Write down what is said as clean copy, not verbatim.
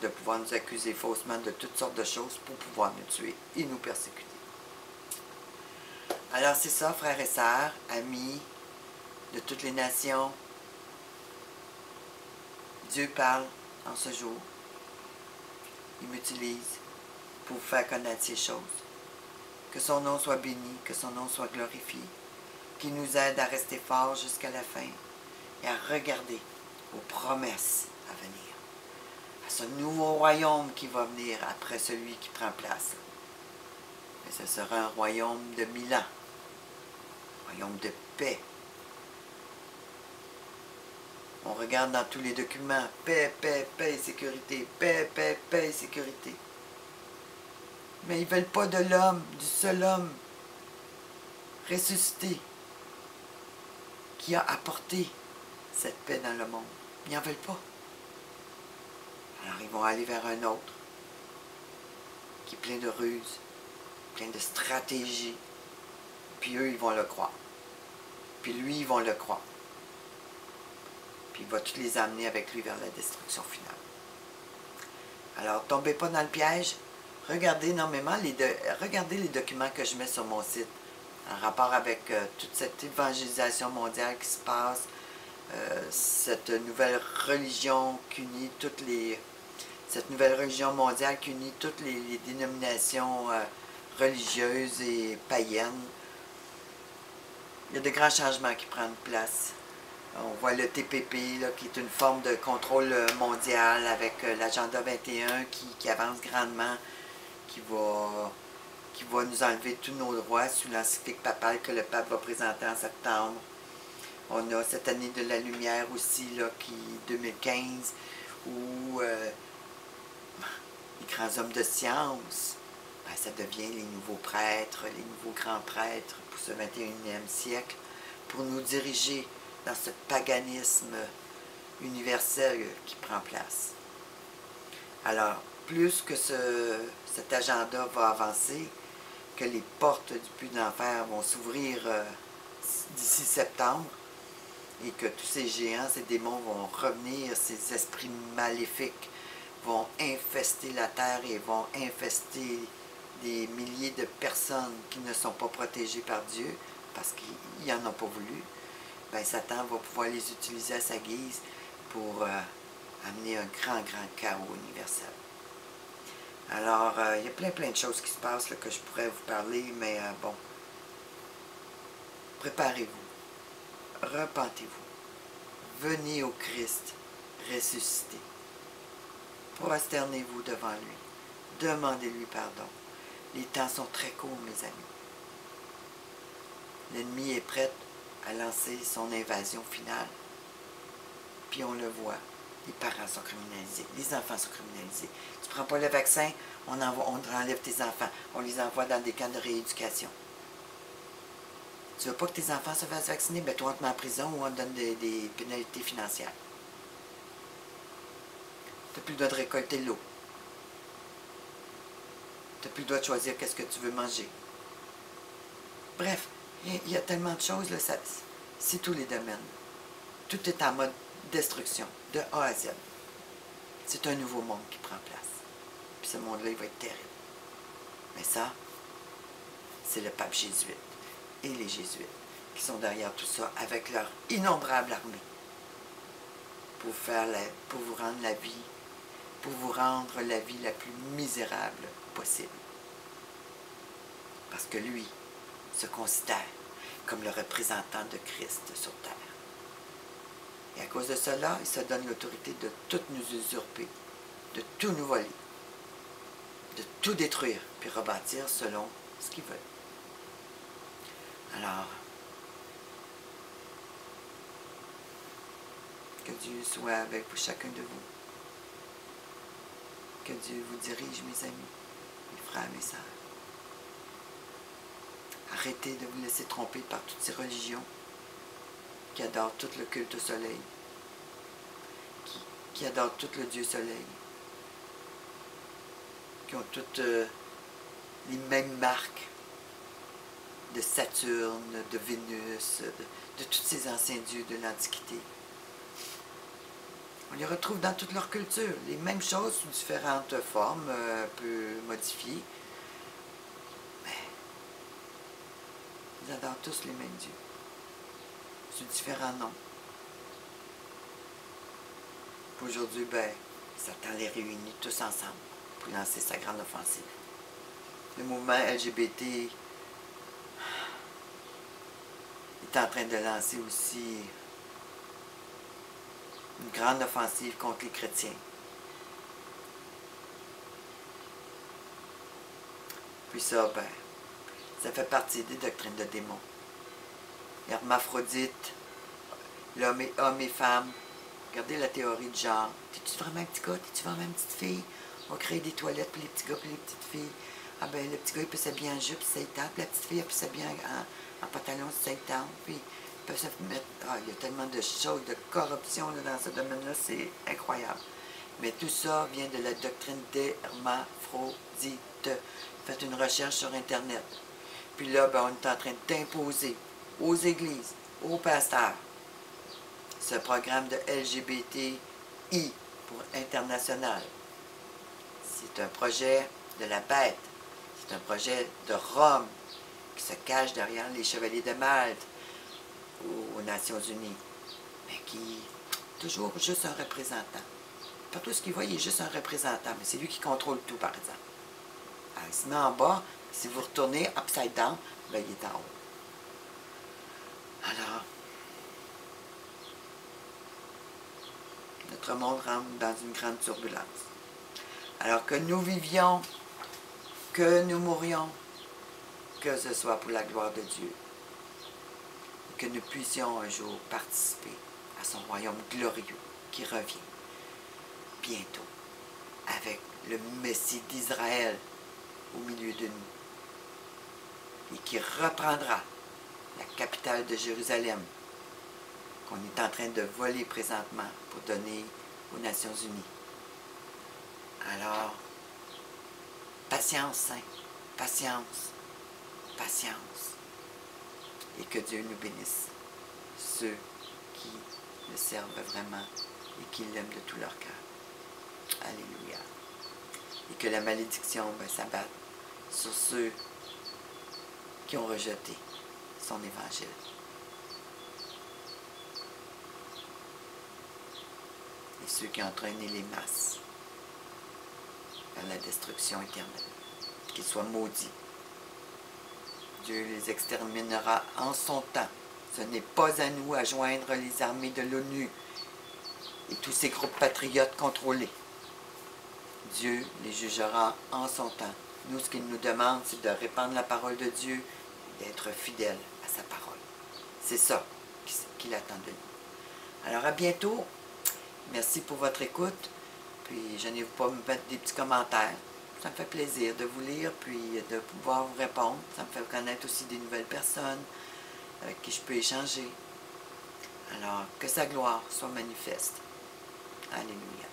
de pouvoir nous accuser faussement de toutes sortes de choses pour pouvoir nous tuer et nous persécuter. Alors c'est ça, frères et sœurs, amis de toutes les nations. Dieu parle en ce jour. Il m'utilise pour vous faire connaître ces choses. Que son nom soit béni, que son nom soit glorifié, qu'il nous aide à rester forts jusqu'à la fin et à regarder aux promesses à venir, à ce nouveau royaume qui va venir après celui qui prend place. Et ce sera un royaume de 1000 ans, un royaume de paix. On regarde dans tous les documents, paix, paix, paix et sécurité, paix, paix, paix et sécurité. Mais ils ne veulent pas de l'homme, du seul homme ressuscité qui a apporté cette paix dans le monde. Ils n'en veulent pas. Alors ils vont aller vers un autre qui est plein de ruses, plein de stratégies. Puis eux, ils vont le croire. Puis lui, ils vont le croire. Puis il va tous les amener avec lui vers la destruction finale. Alors, tombez pas dans le piège. Regardez énormément regardez les documents que je mets sur mon site en rapport avec toute cette évangélisation mondiale qui se passe, cette nouvelle religion qui unit cette nouvelle religion mondiale qui unit toutes les dénominations religieuses et païennes. Il y a de grands changements qui prennent place. On voit le TPP, là, qui est une forme de contrôle mondial avec l'agenda 21 qui avance grandement, qui va nous enlever tous nos droits sous l'encyclique papale que le pape va présenter en septembre. On a cette année de la lumière aussi, là, 2015, où les grands hommes de science, ben, ça devient les nouveaux prêtres, les nouveaux grands prêtres pour ce 21e siècle, pour nous diriger dans ce paganisme universel qui prend place. Alors, plus que cet agenda va avancer, que les portes du puits de l'enfer vont s'ouvrir d'ici septembre, et que tous ces géants, ces démons vont revenir, ces esprits maléfiques vont infester la terre et vont infester des milliers de personnes qui ne sont pas protégées par Dieu, parce qu'ils n'en ont pas voulu. Ben, Satan va pouvoir les utiliser à sa guise pour amener un grand chaos universel. Alors, il y a plein de choses qui se passent là, que je pourrais vous parler, mais bon, préparez-vous, repentez-vous, venez au Christ ressuscité, prosternez-vous devant lui, demandez-lui pardon. Les temps sont très courts, mes amis. L'ennemi est prêt à lancer son invasion finale. Puis on le voit, les parents sont criminalisés, les enfants sont criminalisés. Tu ne prends pas le vaccin, on enlève tes enfants, on les envoie dans des camps de rééducation. Tu ne veux pas que tes enfants se fassent vacciner, ben toi on te met en prison ou on te donne des pénalités financières. Tu n'as plus le droit de récolter l'eau. Tu n'as plus le droit de choisir qu'est-ce que tu veux manger. Bref, il y a tellement de choses, là, c'est tous les domaines. Tout est en mode destruction, de A à Z. C'est un nouveau monde qui prend place. Puis ce monde-là, il va être terrible. Mais ça, c'est le pape jésuite et les jésuites qui sont derrière tout ça avec leur innombrable armée pour vous rendre la vie la plus misérable possible. Parce que lui se considère comme le représentant de Christ sur terre. Et à cause de cela, il se donne l'autorité de tout nous usurper, de tout nous voler, de tout détruire, puis rebâtir selon ce qu'il veut. Alors, que Dieu soit avec vous, chacun de vous. Que Dieu vous dirige, mes amis, mes frères, mes sœurs. Arrêtez de vous laisser tromper par toutes ces religions qui adorent tout le culte au soleil, qui adorent tout le Dieu soleil, qui ont toutes les mêmes marques de Saturne, de Vénus, de tous ces anciens dieux de l'Antiquité. On les retrouve dans toute leur culture. Les mêmes choses sous différentes formes, un peu modifiées. Mais ils adorent tous les mêmes dieux. Sous différents noms. Aujourd'hui, ben, Satan les réunit tous ensemble pour lancer sa grande offensive. Le mouvement LGBT est en train de lancer aussi une grande offensive contre les chrétiens. Puis ça, ben, ça fait partie des doctrines de démons. Hermaphrodite, l'homme et homme et femme. Regardez la théorie du genre. T'es-tu vraiment un petit gars? T'es-tu vraiment une petite fille? On va créer des toilettes pour les petits gars et les petites filles. Ah ben, le petit gars, il peut s'habiller en jupe, c'est tente. La petite fille, elle peut s'habiller en pantalon, c'est tente. Puis, ils peuvent se mettre... Ah, il y a tellement de choses, de corruption là, dans ce domaine-là, c'est incroyable. Mais tout ça vient de la doctrine d'Hermaphrodite. Faites une recherche sur Internet. Puis là, ben, on est en train d'imposer aux églises, aux pasteurs, ce programme de LGBTI pour international. C'est un projet de la bête. C'est un projet de Rome qui se cache derrière les chevaliers de Malte aux Nations Unies, mais qui est toujours juste un représentant. Partout ce qu'il voit, il est juste un représentant, mais c'est lui qui contrôle tout, par exemple. Alors, il se met en bas, si vous retournez upside down, ben, il est en haut. Alors, notre monde rentre dans une grande turbulence. Alors que nous vivions, que nous mourions, que ce soit pour la gloire de Dieu, et que nous puissions un jour participer à son royaume glorieux qui revient bientôt avec le Messie d'Israël au milieu de nous et qui reprendra la capitale de Jérusalem qu'on est en train de voler présentement pour donner aux Nations Unies. Alors, patience, saints, patience, patience, et que Dieu nous bénisse, ceux qui le servent vraiment et qui l'aiment de tout leur cœur. Alléluia. Et que la malédiction s'abatte sur ceux qui ont rejeté son évangile. Et ceux qui ont entraîné les masses vers la destruction éternelle. Qu'ils soient maudits. Dieu les exterminera en son temps. Ce n'est pas à nous à joindre les armées de l'ONU et tous ces groupes patriotes contrôlés. Dieu les jugera en son temps. Nous, ce qu'il nous demande, c'est de répandre la parole de Dieu et d'être fidèles à sa parole. C'est ça qu'il attend de nous. Alors, à bientôt. Merci pour votre écoute. Puis, je n'ai pas à me mettre des petits commentaires. Ça me fait plaisir de vous lire, puis de pouvoir vous répondre. Ça me fait connaître aussi des nouvelles personnes avec qui je peux échanger. Alors, que sa gloire soit manifeste. Alléluia.